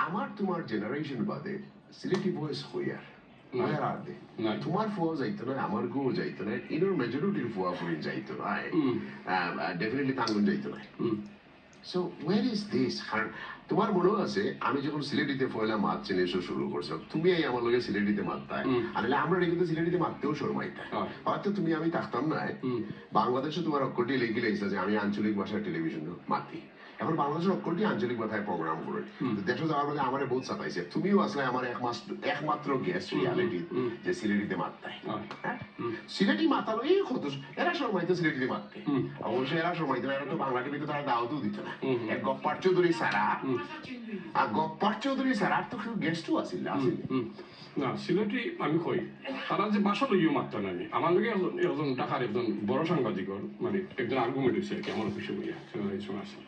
আমার তোমার জেনারেশন বাদে সিলেটি বয়েস হইয়ার where are they? তোমার ফুয়া যাইতো না, আমার গুও যাইতো না, ইনোর মেজরিটির ফুয়া ফুরিন যাইতো না, ডেফিনেটলি তাঙ্গুন যাইতো না। So where is this? তোমার মনে আছে আমি যখন সিলেটিতে পয়লা মাছ চেনে এসে শুরু করছো, তুমি এই আমার লোকের সিলেটিতে মারতায়, আর আমরা কিন্তু সিলেটিতে মারতেও শর্মাইতায়। হয়তো তুমি আমি থাকতাম না, বাংলাদেশে তোমার অক্ষরটি লিখে লেগেছে যে আমি আঞ্চলিক ভাষার টেলিভিশন মাতি। এখন বাংলাদেশের অক্ষরটি আঞ্চলিক ভাষায় প্রোগ্রাম করে দেশে যাওয়ার পরে আমার বহুত চাপাইছে। তুমিও আসলে আমার একমাত্র গেস্ট রিয়ালিটি যে সিলেটিতে মারতায়। সিলেটি মাতালো এই কত এরা শর্মাইতো সিলেটিতে মারতে, অবশ্য এরা শর্মাইতো না, এরা তো বাংলা টিভিতে তারা দাওয়াতও দিত না। এক গপ্পার চৌধুরী সারা আর গপ্পার চৌধুরী সারা তো কেউ গেস্টও আসিল না সিলেটি আমি কই তারা যে বাসা লইও মারতো না। আমার লগে একজন ঢাকার একজন বড় সাংবাদিক মানে একজন আর্গুমেন্ট হয়েছে আর কি আমার অফিসে বইয়া আছে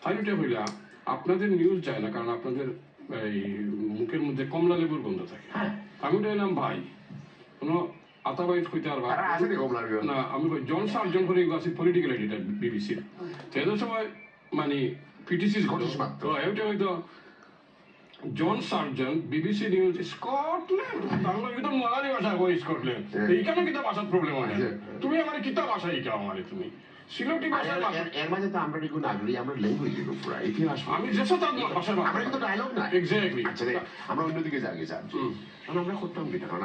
ফাইনটা হইলা আপনাদের নিউজ যায় না, কারণ আপনাদের এই মুখের মধ্যে কমলা লেবুর গন্ধ থাকে। আমি ওটা এলাম ভাই কোনো আতাবাইজ কইতে পারবা না, আমি কই জন সার্জন করে এগুলো আছে পলিটিক্যাল এডিটর বিবিসির এদের সময় মানে পিটিসিস তো এটা হয়তো জন সার্জন বিবিসি নিউজ স্কটল্যান্ড বাংলা কিন্তু মালানি ভাষা কই স্কটল্যান্ড এইখানে কিন্তু ভাষার প্রবলেম হয়। তুমি আমার কিতা ভাষা শিখাও আমারে তুমি সিলেটি ভাষা এর মাঝে তো আমরা দেখুন আগ্রহী আমরা ল্যাঙ্গুয়েজ এর উপর ইতিহাস আমি যেসব তার ভাষা আমরা কিন্তু ডায়লগ না এক্স্যাক্টলি। আচ্ছা আমরা অন্যদিকে যাই স্যার, কারণ আমরা করতাম কি কারণ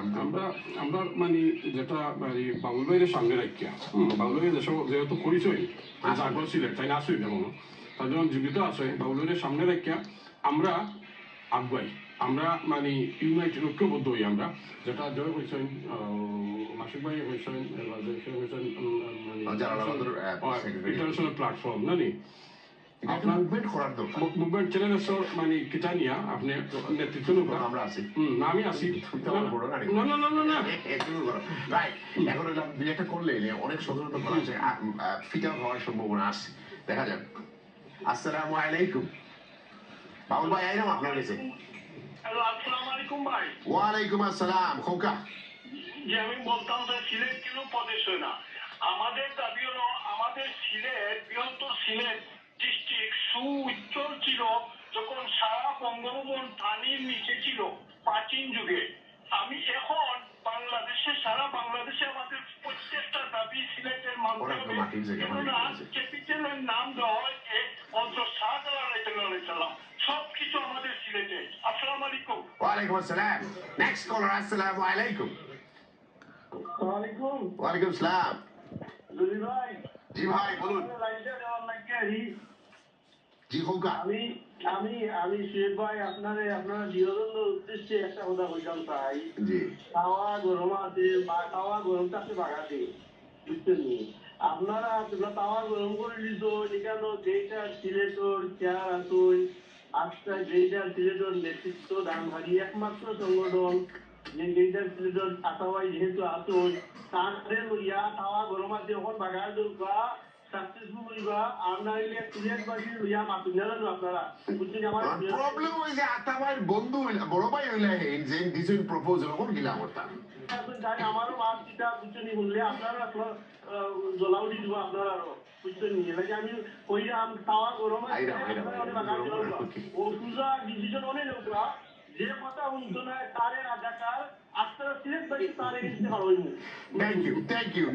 আমরা মানে যেটা মানে বাবুল ভাইয়ের সামনে রাখিয়া বাবুল ভাইয়ের যেহেতু পরিচয় আগ্রহ সিলেট তাই না আসুই যেমন তার যখন জীবিত আছে বাবুল ভাইয়ের সামনে রাখিয়া আমরা আগুয়াই, আমরা মানে ইউনাইটেড ঐক্যবদ্ধ হই আমরা, যেটা জয় হয়েছেন মাসিক ভাই হয়েছেন ইন্টারন্যাশনাল প্ল্যাটফর্ম না নি আপনার মুভমেন্ট চ্যানেলের মানে কিতা নিয়া আপনি নেতৃত্ব আমরা আছি আমি আছি না না না না না এখন দুই একটা করলে অনেক সচেতনতা করা আছে, ফিটার হওয়ার সম্ভাবনা আছে, দেখা যাক। আসসালামু আলাইকুম বাবুল ভাই, আইলাম আপনার কাছে। হ্যালো আসসালামু আলাইকুম ভাই। ওয়ালাইকুম আসসালাম খোকা। যে আমি বলতাম যে সিলেট কেন প্রদেশ হয় না, আমাদের দাবি হলো আমাদের সিলেট বৃহত্তর সিলেট ডিস্ট্রিক্ট সুউজ্জ্বল ছিল যখন সারা বঙ্গভবন পানির নিচে ছিল প্রাচীন যুগে। আমি এখন বাংলাদেশে সারা বাংলাদেশে আমাদের প্রত্যেকটা দাবি সিলেটের মানতে হবে, কেননা ক্যাপিটালের নাম দেওয়া হয় হযরত শাহজালাল আলাইহিস সালাম। সবকিছু আমাদের সিলেটে। আসসালামু আলাইকুম। ওয়ালাইকুম আসসালাম। নেক্সট কলার। আসসালামু আলাইকুম। ওয়ালাইকুম। ওয়ালাইকুম আসসালাম। জলি ভাই। জি ভাই বলুন। জি খোকা। আমি শেখ ভাই আপনারা বিনোদনের উদ্দেশ্যে একটা কথা বলতাম চাই। জি। খাওয়া গরম আছে বা খাওয়া গরম থাকতে বাগাতে বুঝছেন নি আপনারা তাওয়া গরম করে নিত এখানে যেটা সিলেটর চেয়ার আসুন আজকে যেটা সিলেটর নেতৃত্ব দানহারি একমাত্র সংগঠন যে যেটা সিলেটর আতাওয়াই যেহেতু আসুন তাদের লইয়া খাওয়া গরম আছে এখন বাগার দরকার সাকসেসফুল হইবা আমরা হইলে সিলেটবাসী লইয়া মাতুন জানেন আপনারা বুঝছেন আমার প্রবলেম হইছে আতাওয়ার বন্ধু হইলা বড় ভাই হইলা হেন যে দিছেন প্রপোজাল কোন গিলা করতা তাই আমারও মাছ কিটা বুঝছেন বললে আপনারা জ্বলাও দি দিব আপনারা বুঝছেন নি লাগে আমি কইরাম তাওয়া গরম ও সুজা ডিসিশন অনেক লোকরা যে কথা শুনতো না তারে রাজাকার আপনারা সিলেটবাসী তারে দিতে পারবেন। Thank you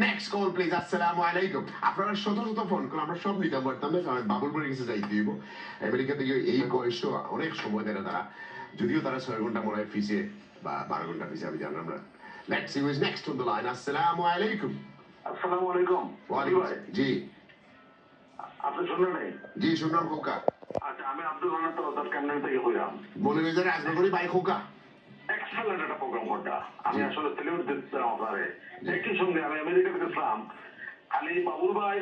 next call please. আসসালামু আলাইকুম। আপনারা শত ফোন করে আমরা সব নিতে পারতাম না, কারণ বাবুল বাড়ি কাছে যাইতে দিব। আমেরিকা থেকে এই বয়সে অনেক সময় দেয় তারা, যদিও তারা 6 ঘন্টা মনে হয় ফিসে বা 12 ঘন্টা ফিসে আমি জানলাম না। Let's see who is next on the line. আসসালামু আলাইকুম। আসসালামু আলাইকুম। ওয়ালাইকুম জি। আপনি শুনলেন নাই? জি শুনলাম খোকা। আচ্ছা আমি আব্দুল হান্নান তরফদার কেমন থেকে কইলাম বলে বেজারে রাজনগরী বাই খোকা। এক্সেলেন্ট একটা প্রোগ্রাম করটা আমি আসলে সেলিউট দিচ্ছিলাম আপনারে। একই সঙ্গে আমি আমেরিকা থেকে ইসলাম খালি বাবুল ভাই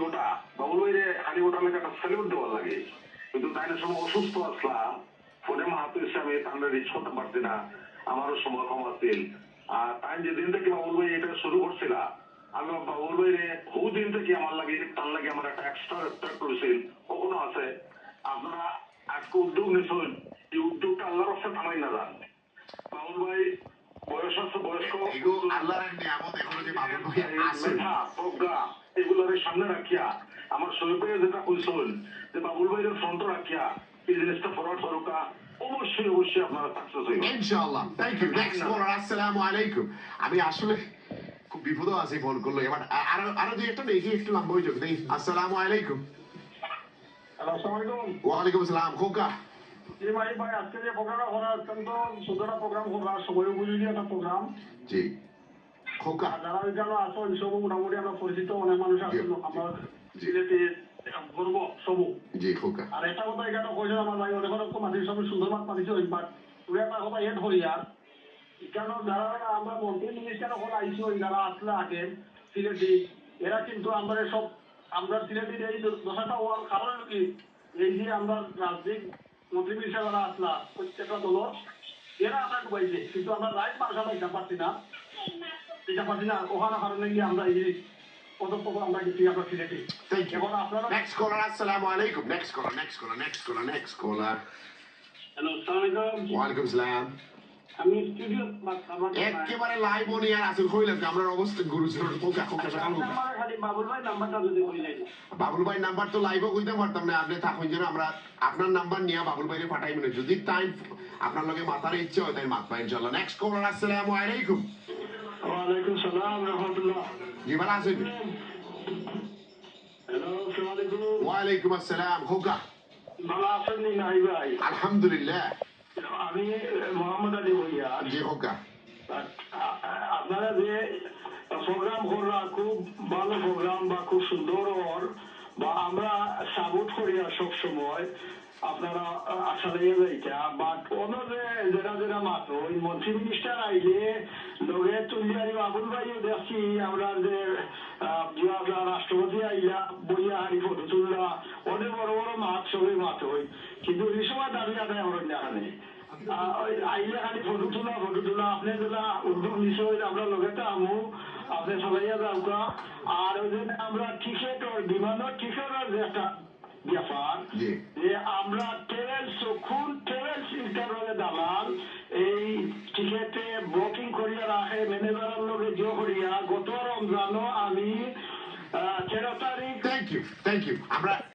ওটা বাবুল ভাই খালি ওটা লেগে একটা সেলিউট দেওয়ার লাগে, কিন্তু তাই সময় অসুস্থ আসলাম ফোনে মাহাতো হিসাবে তাহলে রিচ করতে পারছি না, আমারও সময় কম আসছিল। আর তাই যেদিন থেকে বাবুল ভাই এটা শুরু করছিল আমি বাবুল ভাই বহুদিন থেকে আমার লাগে তার লাগে আমার একটা এক্সট্রা রেসপেক্ট করেছিল কখনো আছে। আপনারা আজকে উদ্যোগ নিচ্ছেন, এই উদ্যোগটা আল্লাহর রাস্তা থামাই না যান। বাবুল ভাই বয়স আছে বয়স্ক মেধা প্রজ্ঞা এগুলোর সামনে রাখিয়া আমার শরীর যেটা কইছেন যে বাবুল ভাইয়ের ফ্রন্ট রাখিয়া বিজনেসটা ফরওয়ার্ড করুকা অবশ্যই আপনারা সাকসেস হইবেন ইনশাআল্লাহ। Thank you. নেক্সট কলার, আসসালামু আলাইকুম। আমি আসলে খুব বিপদ আছে ফোন করলো, এবার আরো দুই একটা দেখি, একটু লম্বা হয়ে যাবে। দেখি, আসসালামু আলাইকুম। হ্যালো, আসসালামু আলাইকুম। ওয়ালাইকুম আসসালাম। খোকা, জি ভাই, আজকে যে প্রোগ্রামটা করা অত্যন্ত সুন্দর প্রোগ্রাম করা, সময় উপযোগী একটা প্রোগ্রাম। জি খোকা, যারা ওইখানে আসো সব মোটামুটি আমরা পরিচিত অনেক মানুষ আছেন আমার সিলেটে গর্ব সবু। জি খোকা, আর একটা কথা এখানে কইছে আমার ভাই অনেক অনেক মাটির সব সুন্দর মাছ পাঠিয়েছে ওই বাট তুই একটা কথা এড করি আর এখানে যারা আমরা মন্ত্রী মিনিস্টার ওখানে আইসি ওই যারা আসলে আগে সিলেটি এরা কিন্তু আমরা সব আমরা সিলেটির এই দশাটা হওয়ার কারণ কি এই যে আমরা রাজনৈতিক মন্ত্রী মিনিস্টার যারা আসলা প্রত্যেকটা দল এরা আমরা ডুবাইছে, কিন্তু আমরা রাইট মানুষরা এটা পারছি না ওখানে কারণে গিয়ে আমরা এই পদক্ষেপ আমরা গেছি আমরা সিলেটি। Thank you. এখন আপনারা নেক্সট কলার, আসসালামু আলাইকুম। নেক্সট কলার। হ্যালো, আসসালামু আলাইকুম। ওয়ালাইকুম আসসালাম। আমি স্টুডিও একেবারে লাইভ অন এয়ার আছে, কইলাম যে আমরা অবস্থা গুরুজোর। খোকা খোকা সকাল খোকা, খালি বাবুল ভাই নাম্বারটা যদি বলে দেন। বাবুল ভাই নাম্বার তো লাইভও কইতে পারতাম না, আপনি থাকুন যেন আমরা আপনার নাম্বার নিয়ে বাবুল ভাইরে পাঠাই মনে, যদি টাইম আপনার লগে মাথার ইচ্ছে হয় তাই মাতবা ইনশাআল্লাহ। নেক্সট কলার, আসসালামু আলাইকুম। ওয়ালাইকুম সালাম রাহমাতুল্লাহ। জি ভালো আছেন? হ্যালো, আসসালামু আলাইকুম। ওয়ালাইকুম আসসালাম। খোকা, ভালো আছেন নি নাই ভাই? আলহামদুলিল্লাহ। আমি মোহাম্মদ আলী ভইয়া। জি খোকা, আপনারা যে প্রোগ্রাম করা খুব ভালো প্রোগ্রাম বা খুব সুন্দর ওর বা আমরা সাপোর্ট করি সব সময় আপনারা আসলে যাইটা বাট অন্য যেটা মাত্র ওই মন্ত্রী মিনিস্টার আইলে লগে তুলি আর বাবুল ভাইও দেখছি আমরা যে রাষ্ট্রপতি আইলা বইয়া হারি ফটো তুললা অনেক বড় বড় মাছ সবই মাছ হই, কিন্তু এই সময় দাবি আদায় আমার এখানে আইলে খালি ফটো তোলা আপনি যেটা উদ্যোগ নিশ্চয় আমরা লগেটা আমু আপনি সবাইয়া যাওকা। আর ওই জন্য আমরা টিকেট বিমানের টিকেটের যে একটা ব্যাপার যে আমরা ট্রেভেলস ইন্টারনেটে দালাল এই টিকেটে বুকিং করিয়া রাখে ম্যানেজারের লগে জিও করিয়া গত রমজানও আমি 13 তারিখ। Thank you. আমরা